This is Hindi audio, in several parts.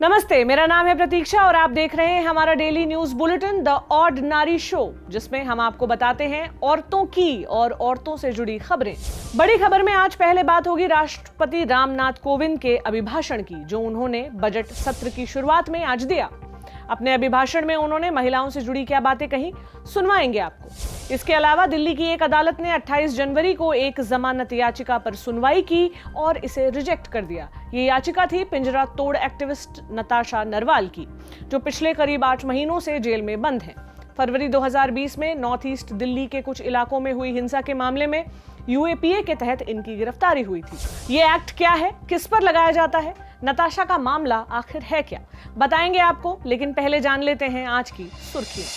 नमस्ते, मेरा नाम है प्रतीक्षा और आप देख रहे हैं हमारा daily news bulletin the odd नारी शो, जिसमें हम आपको बताते हैं औरतों की और औरतों से जुड़ी खबरें। बड़ी खबर में आज पहले बात होगी राष्ट्रपति रामनाथ कोविंद के अभिभाषण की, जो उन्होंने बजट सत्र की शुरुआत में आज दिया। अपने अभिभाषण में उन्होंने महिलाओं से जुड़ी क्या बातें कही, सुनवाएंगे आपको। इसके अलावा दिल्ली की एक अदालत ने 28 जनवरी को एक जमानत याचिका पर सुनवाई की और इसे रिजेक्ट कर दिया। ये याचिका थी पिंजरा तोड़ एक्टिविस्ट नताशा नरवाल की, जो पिछले करीब 8 महीनों से जेल में बंद हैं। फरवरी 2020 में नॉर्थ ईस्ट दिल्ली के कुछ इलाकों में हुई हिंसा के मामले में यूएपीए के तहत इनकी गिरफ्तारी हुई थी। ये एक्ट क्या है, किस पर लगाया जाता है, नताशा का मामला आखिर है क्या, बताएंगे आपको। लेकिन पहले जान लेते हैं आज की सुर्खियां।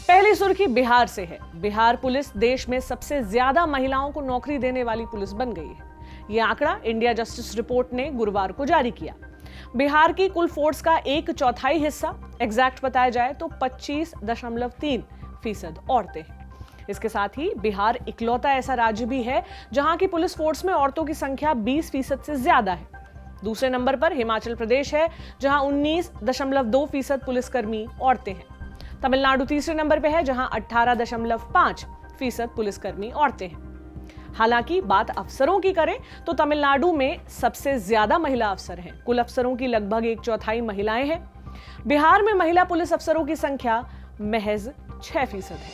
पहली सुर्खी बिहार से है। बिहार पुलिस देश में सबसे ज्यादा महिलाओं को नौकरी देने वाली पुलिस बन गई है। यह आंकड़ा इंडिया जस्टिस रिपोर्ट ने गुरुवार को जारी किया। बिहार की कुल फोर्स का 1/4 हिस्सा, एग्जैक्ट बताया जाए तो 25.3% औरतें हैं। इसके साथ ही बिहार इकलौता ऐसा राज्य भी है जहां की पुलिस फोर्स में औरतों की संख्या 20% से ज्यादा है। दूसरे नंबर पर हिमाचल प्रदेश है, जहां 19.2% पुलिसकर्मी औरतें हैं। तमिलनाडु तीसरे नंबर पर है, जहां 18.5% पुलिसकर्मी औरतें हैं। हालांकि बात अफसरों की करें तो तमिलनाडु में सबसे ज्यादा महिला अफसर हैं। कुल अफसरों की लगभग 1/4 महिलाएं हैं। बिहार में महिला पुलिस अफसरों की संख्या महज 6% है।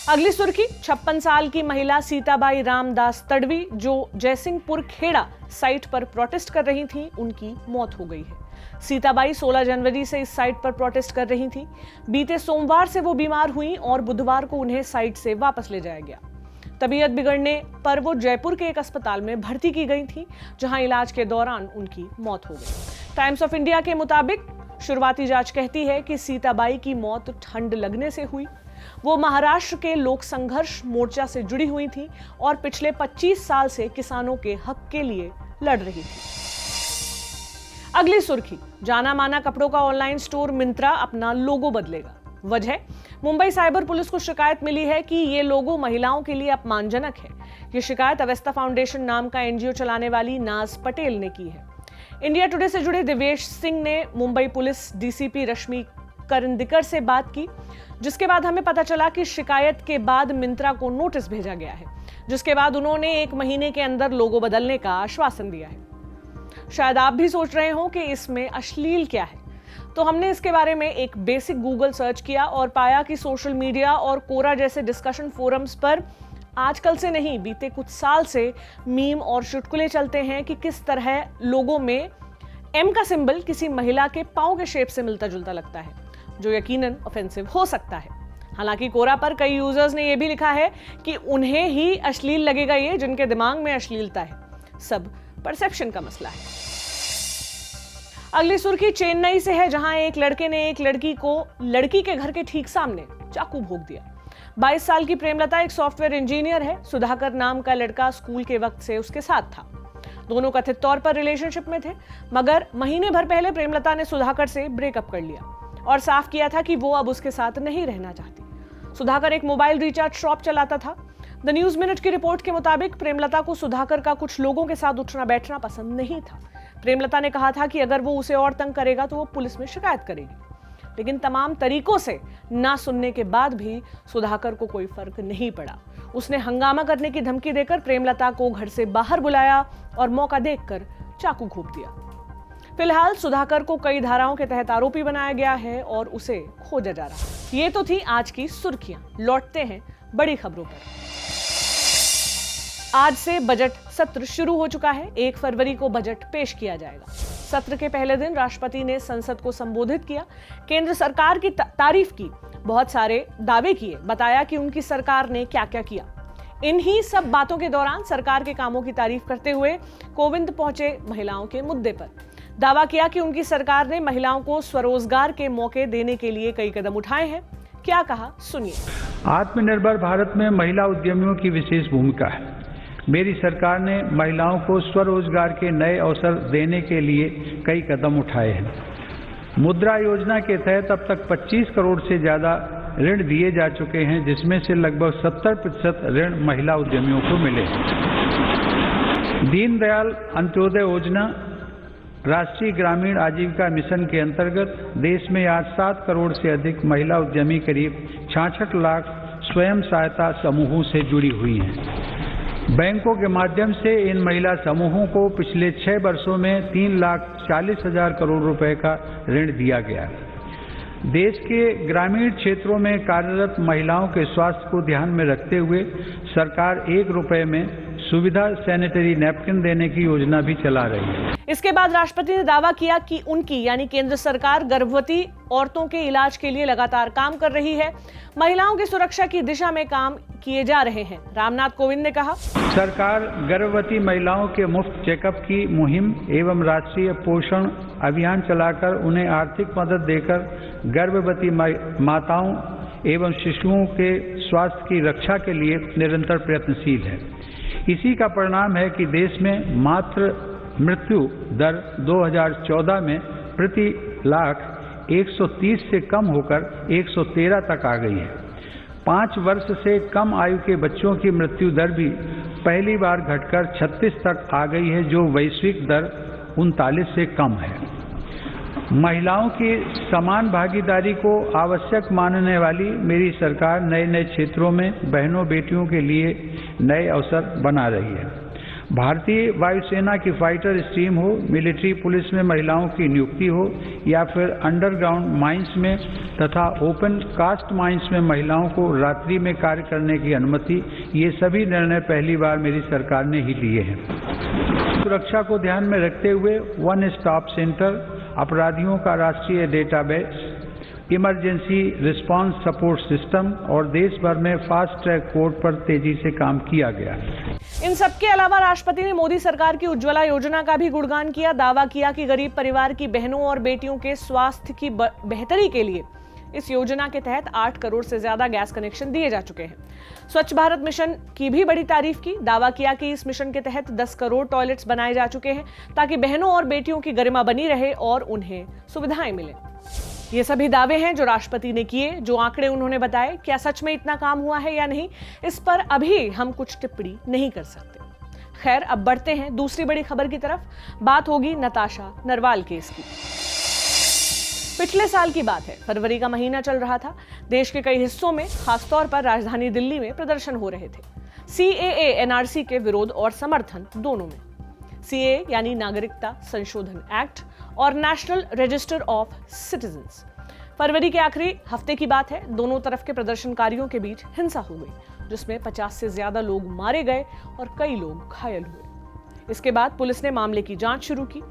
अगली सुर्खी 56 साल की महिला सीताबाई रामदास तड़वी, जो जयसिंहपुर खेड़ा साइट पर प्रोटेस्ट कर रही थी, उनकी मौत हो गई है। सीताबाई 16 जनवरी से इस साइट पर प्रोटेस्ट कर रही थी। बीते सोमवार से वो बीमार हुई और बुधवार को उन्हें साइट से वापस ले जाया गया। तबीयत बिगड़ने पर वो जयपुर के एक अस्पताल में भर्ती की गई थी, जहां इलाज के दौरान उनकी मौत हो गई। टाइम्स ऑफ इंडिया के मुताबिक शुरुआती जांच कहती है कि सीताबाई की मौत ठंड लगने से हुई। वो महाराष्ट्र के लोक संघर्ष मोर्चा से जुड़ी हुई थी और पिछले 25 साल से किसानों के हक के लिए लड़ रही थी। अगली सुर्खी जाना माना कपड़ों का ऑनलाइन स्टोर मिंत्रा अपना लोगो बदलेगा। वजह, मुंबई साइबर पुलिस को शिकायत मिली है कि ये लोगो महिलाओं के लिए अपमानजनक है। ये शिकायत अवेस्ता फाउंडेशन नाम का एनजीओ चलाने वाली नाज पटेल ने की है। इंडिया टुडे से जुड़े दिवेश सिंह ने मुंबई पुलिस डीसीपी रश्मि करंदीकर से बात की, जिसके बाद हमें पता चला कि शिकायत के बाद मिंत्रा को नोटिस भेजा गया है, जिसके बाद उन्होंने 1 महीने के अंदर लोगो बदलने का आश्वासन दिया है। शायद आप भी सोच रहे हो कि इसमें अश्लील क्या है, तो हमने इसके बारे में एक बेसिक गूगल सर्च किया और पाया कि सोशल मीडिया और कोरा जैसे डिस्कशन फोरम्स पर आजकल से नहीं, बीते कुछ साल से मीम और चुटकुले चलते हैं कि किस तरह लोगों में एम का सिंबल किसी महिला के पांव के शेप से मिलता जुलता लगता है, जो यकीनन ऑफेंसिव हो सकता है। हालांकि कोरा पर कई यूजर्स ने यह भी लिखा है कि उन्हें ही अश्लील लगेगा ये, जिनके दिमाग में अश्लीलता है। सब परसेप्शन का मसला है। अगली सुर्खी चेन्नई से है, जहां एक लड़के ने एक लड़की को लड़की के घर के ठीक सामने चाकू भोंक दिया। 22 साल की प्रेमलता एक सॉफ्टवेयर इंजीनियर है। सुधाकर नाम का लड़का स्कूल के वक्त से उसके साथ था। दोनों कथित तौर पर रिलेशनशिप में थे, मगर महीने भर पहले प्रेमलता ने सुधाकर से ब्रेकअप कर लिया और साफ किया था कि वो अब उसके साथ नहीं रहना चाहती। सुधाकर एक मोबाइल रिचार्ज शॉप चलाता था। द न्यूज मिनट की रिपोर्ट के मुताबिक प्रेमलता को सुधाकर का कुछ लोगों के साथ उठना बैठना पसंद नहीं था। प्रेमलता ने कहा था कि अगर वो उसे और तंग करेगा तो वो पुलिस में शिकायत करेगी, लेकिन तमाम तरीकों से ना सुनने के बाद भी सुधाकर को कोई फर्क नहीं पड़ा। उसने हंगामा करने की धमकी देकर प्रेमलता को घर से बाहर बुलाया और मौका देखकर चाकू घोंप दिया। फिलहाल सुधाकर को कई धाराओं के तहत आरोपी बनाया गया है और उसे खोजा जा रहा है। ये तो थी आज की सुर्खियां। लौटते हैं बड़ी खबरों पर। आज से बजट सत्र शुरू हो चुका है। 1 फरवरी को बजट पेश किया जाएगा। सत्र के पहले दिन राष्ट्रपति ने संसद को संबोधित किया, केंद्र सरकार की तारीफ की, बहुत सारे दावे किए, बताया कि उनकी सरकार ने क्या क्या किया। इन्हीं सब बातों के दौरान सरकार के कामों की तारीफ करते हुए कोविंद पहुंचे महिलाओं के मुद्दे पर। दावा किया कि उनकी सरकार ने महिलाओं को स्वरोजगार के मौके देने के लिए कई कदम उठाए हैं। क्या कहा, सुनिए। आत्मनिर्भर भारत में महिला उद्यमियों की विशेष भूमिका है। मेरी सरकार ने महिलाओं को स्वरोजगार के नए अवसर देने के लिए कई कदम उठाए हैं। मुद्रा योजना के तहत अब तक 25 करोड़ से ज्यादा ऋण दिए जा चुके हैं, जिसमें से लगभग 70% ऋण महिला उद्यमियों को मिले। दीनदयाल अंत्योदय योजना राष्ट्रीय ग्रामीण आजीविका मिशन के अंतर्गत देश में आज 7 करोड़ से अधिक महिला उद्यमी करीब 66 लाख स्वयं सहायता समूहों से जुड़ी हुई हैं। बैंकों के माध्यम से इन महिला समूहों को पिछले 6 वर्षों में 3,40,000 करोड़ रुपए का ऋण दिया गया। देश के ग्रामीण क्षेत्रों में कार्यरत महिलाओं के स्वास्थ्य को ध्यान में रखते हुए सरकार 1 रुपए में सुविधा सैनिटरी नैपकिन देने की योजना भी चला रही है। इसके बाद राष्ट्रपति ने दावा किया कि उनकी यानी केंद्र सरकार गर्भवती औरतों के इलाज के लिए लगातार काम कर रही है। महिलाओं की सुरक्षा की दिशा में काम किए जा रहे हैं। रामनाथ कोविंद ने कहा, सरकार गर्भवती महिलाओं के मुफ्त चेकअप की मुहिम एवं राष्ट्रीय पोषण अभियान चलाकर उन्हें आर्थिक मदद देकर गर्भवती माताओं एवं शिशुओं के स्वास्थ्य की रक्षा के लिए निरंतर प्रयत्नशील है। इसी का परिणाम है कि देश में मातृ मृत्यु दर 2014 में प्रति लाख 130 से कम होकर 113 तक आ गई है। 5 वर्ष से कम आयु के बच्चों की मृत्यु दर भी पहली बार घटकर 36 तक आ गई है, जो वैश्विक दर 39 से कम है। महिलाओं की समान भागीदारी को आवश्यक मानने वाली मेरी सरकार नए नए क्षेत्रों में बहनों बेटियों के लिए नए अवसर बना रही है। भारतीय वायुसेना की फाइटर स्ट्रीम हो, मिलिट्री पुलिस में महिलाओं की नियुक्ति हो या फिर अंडरग्राउंड माइंस में तथा ओपन कास्ट माइंस में महिलाओं को रात्रि में कार्य करने की अनुमति, ये सभी निर्णय पहली बार मेरी सरकार ने ही लिए हैं। सुरक्षा को ध्यान में रखते हुए वन स्टॉप सेंटर, अपराधियों का राष्ट्रीय database, emergency response support system और देश भर में फास्ट ट्रैक कोर्ट पर तेजी से काम किया गया। इन सबके अलावा राष्ट्रपति ने मोदी सरकार की उज्ज्वला योजना का भी गुणगान किया। दावा किया कि गरीब परिवार की बहनों और बेटियों के स्वास्थ्य की बेहतरी के लिए इस योजना के तहत 8 करोड़ से ज्यादा गैस कनेक्शन दिए जा चुके हैं। स्वच्छ भारत मिशन की भी बड़ी तारीफ की। दावा किया कि इस मिशन के तहत 10 करोड़ टॉयलेट्स बनाए जा चुके हैं ताकि बहनों और बेटियों की गरिमा बनी रहे और उन्हें सुविधाएं मिले। ये सभी दावे हैं जो राष्ट्रपति ने किए। जो आंकड़े उन्होंने बताए, क्या सच में इतना काम हुआ है या नहीं, इस पर अभी हम कुछ टिप्पणी नहीं कर सकते। खैर, अब बढ़ते हैं दूसरी बड़ी खबर की तरफ। बात होगी नताशा नरवाल केस की। पिछले साल की बात है, फरवरी का महीना चल रहा था। देश के कई हिस्सों में, खासतौर पर राजधानी दिल्ली में प्रदर्शन हो रहे थे CAA NRC के विरोध और समर्थन दोनों में। CAA यानी नागरिकता संशोधन एक्ट और नेशनल रजिस्टर ऑफ सिटीजन्स। फरवरी के आखिरी हफ्ते की बात है। दोनों तरफ के प्रदर्शनकारियों के बीच हिंसा हो गई, जिसमें 50 से ज्यादा लोग मारे गए और कई लोग घायल हुए। इसके बाद पुलिस ने मामले की जांच शुरू की।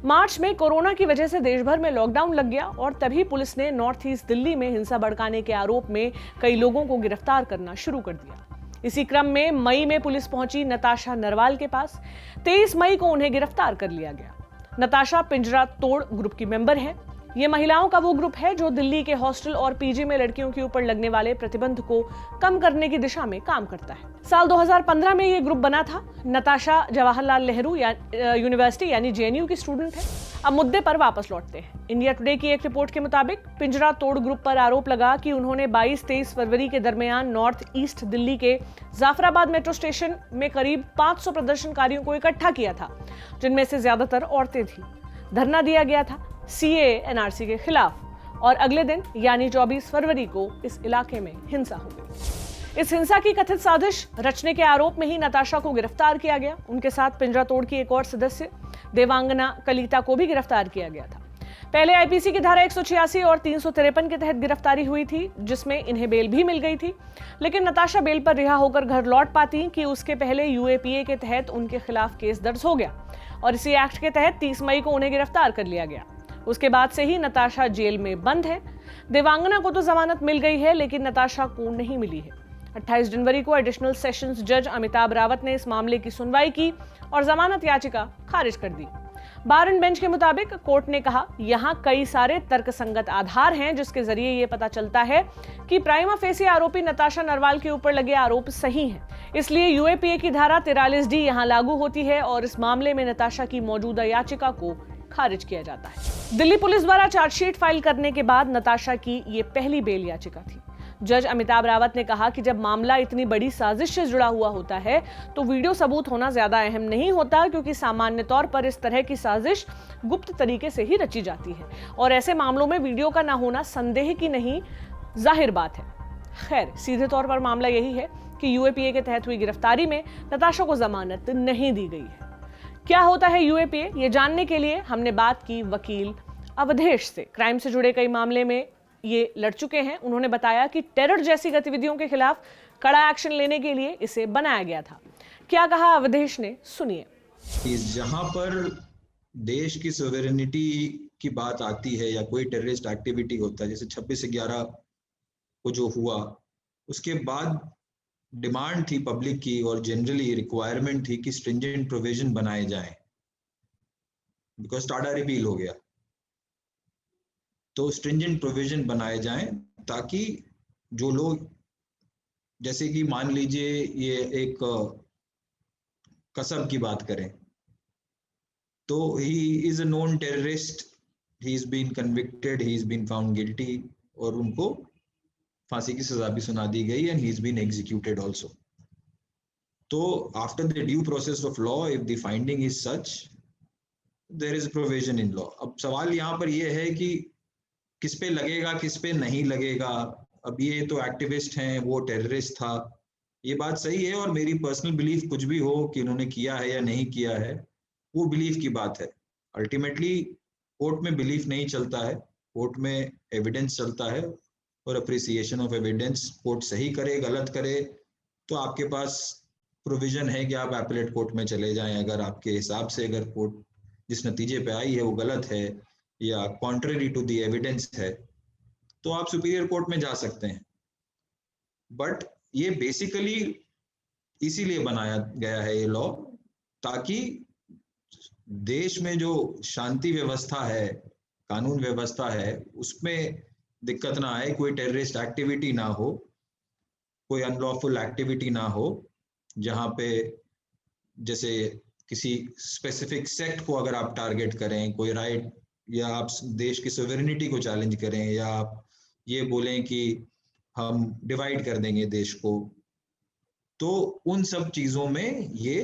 मार्च में कोरोना की वजह से देश भर में लॉकडाउन लग गया और तभी पुलिस ने नॉर्थ ईस्ट दिल्ली में हिंसा भड़काने के आरोप में कई लोगों को गिरफ्तार करना शुरू कर दिया। इसी क्रम में मई में पुलिस पहुंची नताशा नरवाल के पास। 23 मई को उन्हें गिरफ्तार कर लिया गया। नताशा पिंजरा तोड़ ग्रुप की मेंबर है। ये महिलाओं का वो ग्रुप है जो दिल्ली के हॉस्टल और पीजी में लड़कियों के ऊपर लगने वाले प्रतिबंध को कम करने की दिशा में काम करता है। साल 2015 में ये ग्रुप बना था। नताशा जवाहरलाल नेहरू यूनिवर्सिटी यानी JNU की स्टूडेंट है। अब मुद्दे पर वापस लौटते हैं। इंडिया टुडे की एक रिपोर्ट के मुताबिक पिंजरा तोड़ ग्रुप पर आरोप लगा कि उन्होंने 22-23 फरवरी के दरमियान नॉर्थ ईस्ट दिल्ली के जाफराबाद मेट्रो स्टेशन में करीब 500 प्रदर्शनकारियों को इकट्ठा किया था, जिनमें से ज्यादातर औरतें थीं। धरना दिया गया था CAA NRC के खिलाफ और अगले दिन यानी 24 फरवरी को इस इलाके में हिंसा हो गई। इस हिंसा की कथित साजिश रचने के आरोप में ही नताशा को गिरफ्तार किया गया। उनके साथ पिंजरा तोड़ की एक और सदस्य देवांगना कलिता को भी गिरफ्तार किया गया था। पहले IPC की धारा 186 और 353 के तहत गिरफ्तारी हुई थी, जिसमें इन्हें बेल भी मिल गई थी। लेकिन नताशा बेल पर रिहा होकर घर लौट पाती कि उसके पहले UAPA के तहत उनके खिलाफ केस दर्ज हो गया और इसी एक्ट के तहत 30 मई को उन्हें गिरफ्तार कर लिया गया। उसके बाद से ही नताशा जेल में बंद है। देवांगना को तो जमानत मिल गई है, लेकिन नताशा को नहीं मिली है। 28 जनवरी को एडिशनल सेशंस जज अमिताभ रावत ने इस मामले की सुनवाई की और जमानत याचिका खारिज कर दी। बार एंड बेंच के मुताबिक कोर्ट ने कहा, यहाँ कई सारे तर्कसंगत आधार हैं जिसके जरिए ये पता चलता है कि प्राइमा फेसी आरोपी नताशा नरवाल के ऊपर लगे आरोप सही हैं। इसलिए UAPA की धारा 43D यहाँ लागू होती है और इस मामले में नताशा की मौजूदा याचिका को खारिज किया जाता है। दिल्ली पुलिस द्वारा चार्जशीट फाइल करने के बाद नताशा की ये पहली बेल याचिका थी, जज अमिताभ रावत ने कहा कि जब मामला इतनी बड़ी साजिश से जुड़ा हुआ होता है तो वीडियो सबूत होना ज्यादा अहम नहीं होता, क्योंकि सामान्य तौर पर इस तरह की साजिश गुप्त तरीके से ही रची जाती है और ऐसे मामलों में वीडियो का ना होना संदेह की नहीं, जाहिर बात है। खैर, सीधे तौर पर मामला यही है कि यूएपीए के तहत हुई गिरफ्तारी में नताशा को जमानत नहीं दी गई है। क्या होता है यूएपीए, ये जानने के लिए हमने बात की वकील अवधेश से। क्राइम से जुड़े कई मामले में ये लड़ चुके हैं। उन्होंने बताया कि टेरर जैसी गतिविधियों के खिलाफ कड़ा एक्शन लेने के लिए इसे बनाया गया था। क्या कहा अवधेश ने, सुनिए। जहां पर देश की सोवेरेनिटी की बात आती है या कोई टेररिस्ट एक्टिविटी होता है, जैसे 26/11 को जो हुआ, उसके बाद डिमांड थी पब्लिक की और जनरली रिक्वायरमेंट थी कि स्ट्रिंजेंट प्रोविजन बनाए जाएं, बिकॉज टाडा रिपील हो गया। तो स्ट्रिंजेंट प्रोविजन बनाए जाएं ताकि जो लोग, जैसे कि मान लीजिए ये एक कसब की बात करें, तो he is a known terrorist, he is been convicted, he is been found guilty, और उनको फांसी की सजा भी सुना दी गई and he is been executed also. तो after the due process of law, if the finding is such, there is provision in law. अब सवाल यहाँ पर यह है कि किस पे लगेगा, किस पे नहीं लगेगा। अब ये तो एक्टिविस्ट हैं, वो टेररिस्ट था, ये बात सही है, और मेरी पर्सनल बिलीफ कुछ भी हो कि उन्होंने किया है या नहीं किया है, वो बिलीफ की बात है। अल्टीमेटली कोर्ट में बिलीफ नहीं चलता है, कोर्ट में एविडेंस चलता है, और अप्रिसिएशन ऑफ एविडेंस कोर्ट सही करे गलत करे तो आपके पास प्रोविजन है कि आप एपीलेट कोर्ट में चले जाएं। अगर आपके हिसाब से अगर कोर्ट जिस नतीजे पे आई है वो गलत है या कॉन्ट्ररी टू द एविडेंस है, तो आप सुपीरियर कोर्ट में जा सकते हैं। बट ये बेसिकली इसीलिए बनाया गया है ये लॉ, ताकि देश में जो शांति व्यवस्था है, कानून व्यवस्था है, उसमें दिक्कत ना आए, कोई टेररिस्ट एक्टिविटी ना हो, कोई अनलॉफुल एक्टिविटी ना हो, जहां पे जैसे किसी स्पेसिफिक सेक्ट को अगर आप टारगेट करें, कोई राइट, या आप देश की सोवेरेनिटी को चैलेंज करें, या आप ये बोलें कि हम डिवाइड कर देंगे देश को, तो उन सब चीजों में ये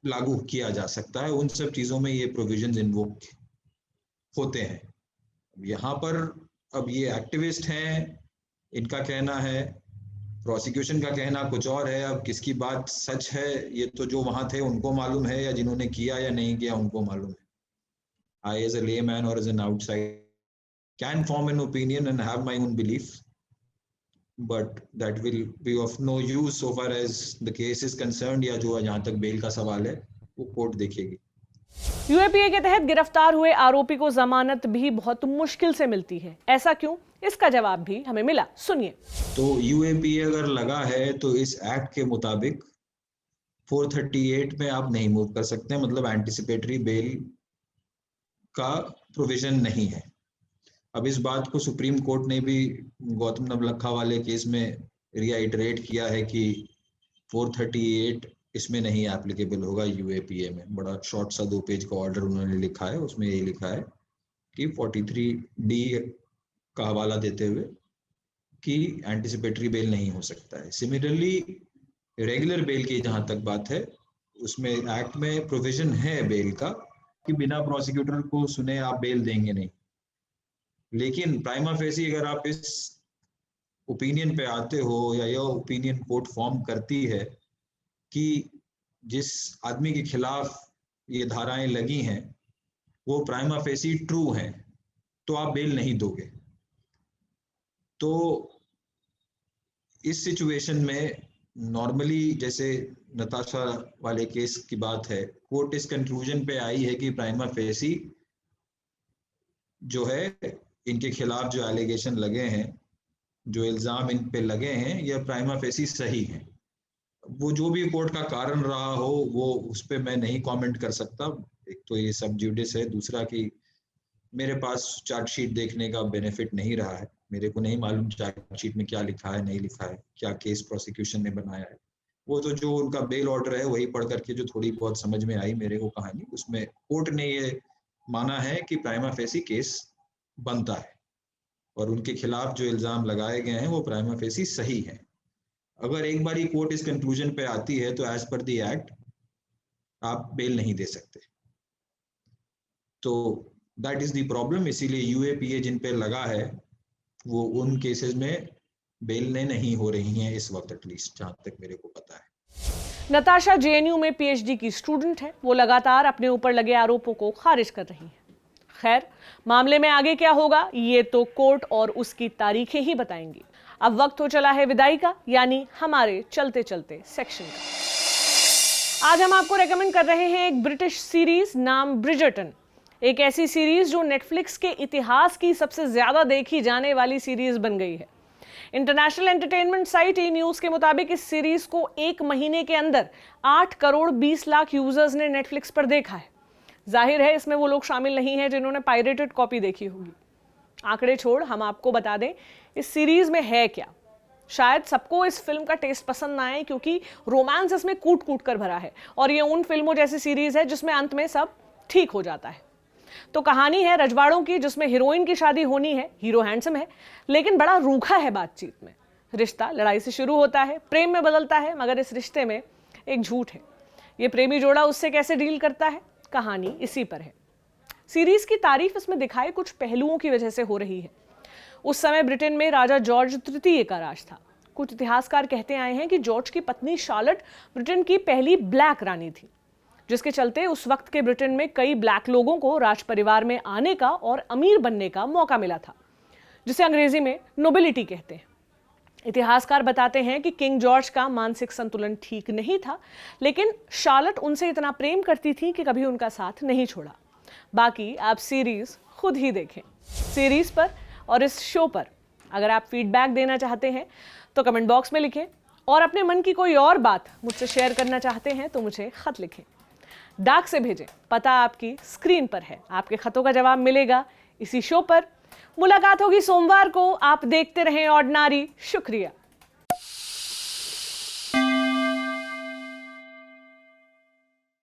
लागू किया जा सकता है, उन सब चीजों में ये प्रोविजंस इन्वोक होते हैं। यहाँ पर अब ये एक्टिविस्ट हैं, इनका कहना है, प्रोसिक्यूशन का कहना कुछ और है। अब किसकी बात सच है, ये तो जो वहां थे उनको मालूम है, या जिन्होंने किया या नहीं किया उनको मालूम है। I as a layman or as an outsider can form an opinion and have my own belief, but that will be of no use so far as the case is concerned, या जो यहाँ तक बेल का सवाल है वो कोर्ट देखेगी। यूएपीए के तहत गिरफ्तार हुए आरोपी को जमानत भी बहुत मुश्किल से मिलती है। ऐसा क्यों, इसका जवाब भी हमें मिला, सुनिए। तो यूएपीए अगर लगा है तो इस एक्ट के मुताबिक 438 में आप नहीं मूव कर सकते, मतलब एंटिसिपेटरी बेल का प्रोविजन नहीं है। अब इस बात को सुप्रीम कोर्ट ने भी गौतम नवलखा वाले केस में रिआइटरेट किया है कि 438 इसमें नहीं एप्लीकेबल होगा यूएपीए में। बड़ा शॉर्ट सा 2 पेज का ऑर्डर उन्होंने लिखा है, उसमें ये लिखा है कि 43D का हवाला देते हुए कि एंटिसिपेटरी बेल नहीं हो सकता है। सिमिलरली रेगुलर बेल की जहां तक बात है, उसमें एक्ट में प्रोविजन है बेल का कि बिना प्रोसिक्यूटर को सुने आप बेल देंगे नहीं। लेकिन प्राइमा फेसी अगर आप इस ओपिनियन पे आते हो, या यह ओपिनियन कोर्ट फॉर्म करती है कि जिस आदमी के खिलाफ ये धाराएं लगी हैं वो प्राइमा फेसी ट्रू हैं, तो आप बेल नहीं दोगे। तो इस सिचुएशन में नॉर्मली, जैसे नताशा वाले केस की बात है, कोर्ट इस कंक्लूजन पे आई है कि प्राइमा फेसी जो है, इनके खिलाफ जो एलिगेशन लगे हैं, जो इल्जाम इन पे लगे हैं, यह प्राइमा फेसी सही है। वो जो भी कोर्ट का कारण रहा हो, वो उस पर मैं नहीं कमेंट कर सकता। एक तो ये सब जुडिस है, दूसरा कि मेरे पास चार्जशीट देखने का बेनिफिट नहीं रहा है, मेरे को नहीं मालूम चार्जशीट में क्या लिखा है नहीं लिखा है, क्या केस प्रोसिक्यूशन ने बनाया है। वो तो जो उनका बेल ऑर्डर है वही पढ़ करके जो थोड़ी बहुत समझ में आई मेरे को कहानी, उसमें कोर्ट ने ये माना है कि प्राइमा फेसी केस बनता है। और उनके खिलाफ जो इल्जाम लगाए गए हैं वो प्राइमा फेसी सही है। अगर एक बार ये कोर्ट इस कंक्लूजन पे आती है तो एज पर द एक्ट आप बेल नहीं दे सकते। तो दैट इज द प्रॉब्लम। इसीलिए यूएपीए जिन पे लगा है वो उन केसेस में बेल नहीं हो रही हैं इस वक्त, एटलीस्ट जहां तक मेरे को पता है। नताशा जेएनयू में पीएचडी की स्टूडेंट है। वो लगातार अपने ऊपर लगे आरोपों को खारिज कर रही है। खैर, मामले में आगे क्या होगा ये तो कोर्ट और उसकी तारीखें ही बताएंगी। अब वक्त हो चला है विदाई का, यानी हमारे चलते चलते सेक्शन का। आज हम आपको रेकमेंड कर रहे हैं एक ब्रिटिश सीरीज नाम ब्रिजर्टन। एक ऐसी सीरीज जो नेटफ्लिक्स के इतिहास की सबसे ज्यादा देखी जाने वाली सीरीज बन गई है। इंटरनेशनल एंटरटेनमेंट साइट ई न्यूज के मुताबिक इस सीरीज को एक महीने के अंदर 8 करोड़ 20 लाख यूजर्स ने नेटफ्लिक्स पर देखा है। जाहिर है इसमें वो लोग शामिल नहीं है जिन्होंने पायरेटेड कॉपी देखी होगी। आंकड़े छोड़ हम आपको बता दें इस सीरीज में है क्या। शायद सबको इस फिल्म का टेस्ट पसंद ना आए क्योंकि रोमांस इसमें कूट कूट कर भरा है और ये उन फिल्मों जैसी सीरीज है जिसमें अंत में सब ठीक हो जाता है। तो कहानी है रजवाड़ों की जिसमें हीरोइन की शादी होनी है। हीरो हैंडसम है लेकिन बड़ा रूखा है बातचीत में। रिश्ता लड़ाई से शुरू होता है, प्रेम में बदलता है, मगर इस रिश्ते में एक झूठ है। ये प्रेमी जोड़ा उससे कैसे डील करता है, कहानी इसी पर है। सीरीज की तारीफ इसमें दिखाए कुछ पहलुओं की वजह से हो रही है। उस समय ब्रिटेन में राजा जॉर्ज तृतीय का राज था। कुछ इतिहासकार कहते आए हैं कि जॉर्ज की पत्नी शार्लट ब्रिटेन की पहली ब्लैक रानी थी, जिसके चलते उस वक्त के ब्रिटेन में कई ब्लैक लोगों को राज परिवार में आने का और अमीर बनने का मौका मिला था, जिसे अंग्रेजी में नोबिलिटी कहते हैं। इतिहासकार बताते हैं कि किंग जॉर्ज का मानसिक संतुलन ठीक नहीं था, लेकिन शार्लट उनसे इतना प्रेम करती थी कि कभी उनका साथ नहीं छोड़ा। बाकी आप सीरीज खुद ही देखें। सीरीज पर और इस शो पर अगर आप फीडबैक देना चाहते हैं तो कमेंट बॉक्स में लिखें, और अपने मन की कोई और बात मुझसे शेयर करना चाहते हैं तो मुझे खत लिखें। डाक से भेजें, पता आपकी स्क्रीन पर है। आपके खतों का जवाब मिलेगा इसी शो पर। मुलाकात होगी सोमवार को। आप देखते रहें ऑर्डिनरी। शुक्रिया।